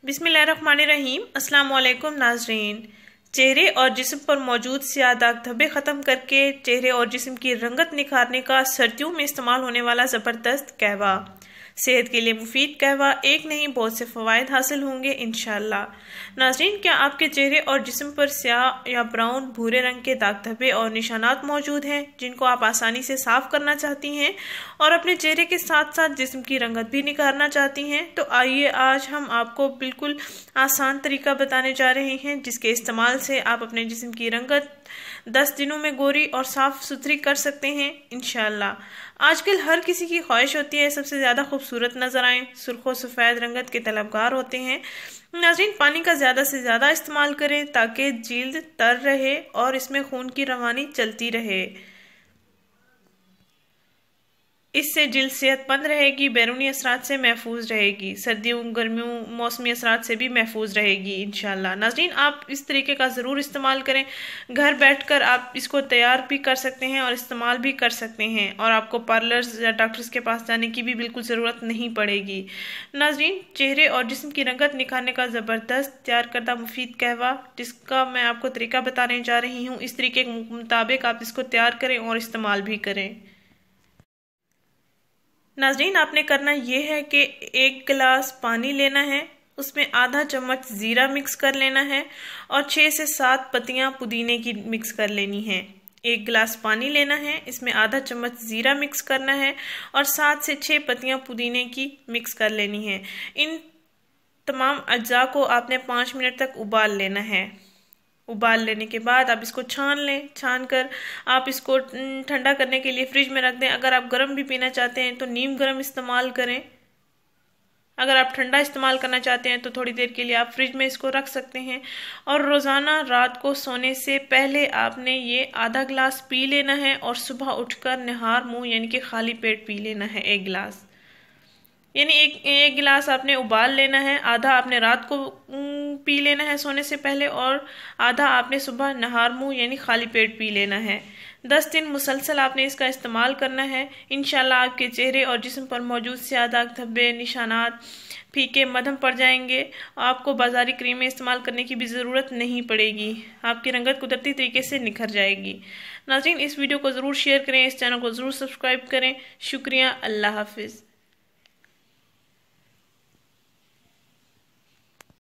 बिस्मिल्लाहिर्रहमानिर्रहीम। अस्सलाम वालेकुम नाज़रीन। चेहरे और जिस्म पर मौजूद स्याह दाग धब्बे ख़त्म करके चेहरे और जिस्म की रंगत निखारने का सर्दियों में इस्तेमाल होने वाला ज़बरदस्त कहवा। सेहत के लिए मुफीद कहवा, एक नहीं बहुत से फ़वाइद हासिल होंगे इंशाअल्लाह। नाज़रीन, क्या आपके चेहरे और जिस्म पर स्याह या ब्राउन भूरे रंग के दाग धब्बे और निशानात मौजूद हैं जिनको आप आसानी से साफ़ करना चाहती हैं और अपने चेहरे के साथ साथ जिस्म की रंगत भी निखारना चाहती हैं? तो आइए आज हम आपको बिल्कुल आसान तरीका बताने जा रहे हैं जिसके इस्तेमाल से आप अपने जिस्म की रंगत 10 दिनों में गोरी और साफ सुथरी कर सकते हैं इंशाअल्लाह। आजकल हर किसी की ख्वाहिश होती है सबसे ज़्यादा खूबसूरत नज़र आएँ, सुर्ख और सफ़ेद रंगत के तलबगार होते हैं। नाज़रीन, पानी का ज़्यादा से ज़्यादा इस्तेमाल करें ताकि जिल्द तर रहे और इसमें खून की रवानी चलती रहे। इससे जिल्द सेहतमंद रहेगी, बैरूनी असरात से महफूज रहेगी, सर्दियों गर्मियों मौसमी असरात से भी महफूज रहेगी इंशाअल्लाह। नाज़रीन, आप इस तरीके का ज़रूर इस्तेमाल करें। घर बैठकर आप इसको तैयार भी कर सकते हैं और इस्तेमाल भी कर सकते हैं और आपको पार्लर्स या डॉक्टर्स के पास जाने की भी बिल्कुल ज़रूरत नहीं पड़ेगी। नाज़रीन, चेहरे और जिस्म की रंगत निखारने का ज़बरदस्त तैयार करदा मुफीद कहवा जिसका मैं आपको तरीका बताने जा रही हूँ, इस तरीके के मुताबिक आप इसको तैयार करें और इस्तेमाल भी करें। नाज़रीन, आपने करना यह है कि 1 गिलास पानी लेना है, उसमें आधा चम्मच ज़ीरा मिक्स कर लेना है और 6 से 7 पत्तियां पुदीने की मिक्स कर लेनी है। 1 गिलास पानी लेना है, इसमें आधा चम्मच ज़ीरा मिक्स करना है और 7 से 6 पत्तियां पुदीने की मिक्स कर लेनी है। इन तमाम अज्जा को आपने 5 मिनट तक उबाल लेना है। उबाल लेने के बाद आप इसको छान लें। छान कर आप इसको ठंडा करने के लिए फ्रिज में रख दें। अगर आप गर्म भी पीना चाहते हैं तो नीम गर्म इस्तेमाल करें। अगर आप ठंडा इस्तेमाल करना चाहते हैं तो थोड़ी देर के लिए आप फ्रिज में इसको रख सकते हैं। और रोज़ाना रात को सोने से पहले आपने ये आधा गिलास पी लेना है और सुबह उठकर निहार मुंह यानी कि खाली पेट पी लेना है 1 गिलास। यानी एक गिलास आपने उबाल लेना है, आधा आपने रात को पी लेना है सोने से पहले और आधा आपने सुबह नहार मुंह यानी खाली पेट पी लेना है। 10 दिन मुसलसल आपने इसका इस्तेमाल करना है। इंशाल्लाह आपके चेहरे और जिस्म पर मौजूद स्याह दाग धब्बे निशानात फीके मध्यम पड़ जाएंगे। आपको बाजारी क्रीमें इस्तेमाल करने की भी ज़रूरत नहीं पड़ेगी। आपकी रंगत कुदरती तरीके से निखर जाएगी। नाज़रीन, इस वीडियो को ज़रूर शेयर करें, इस चैनल को ज़रूर सब्सक्राइब करें। शुक्रिया। अल्लाह हाफिज़।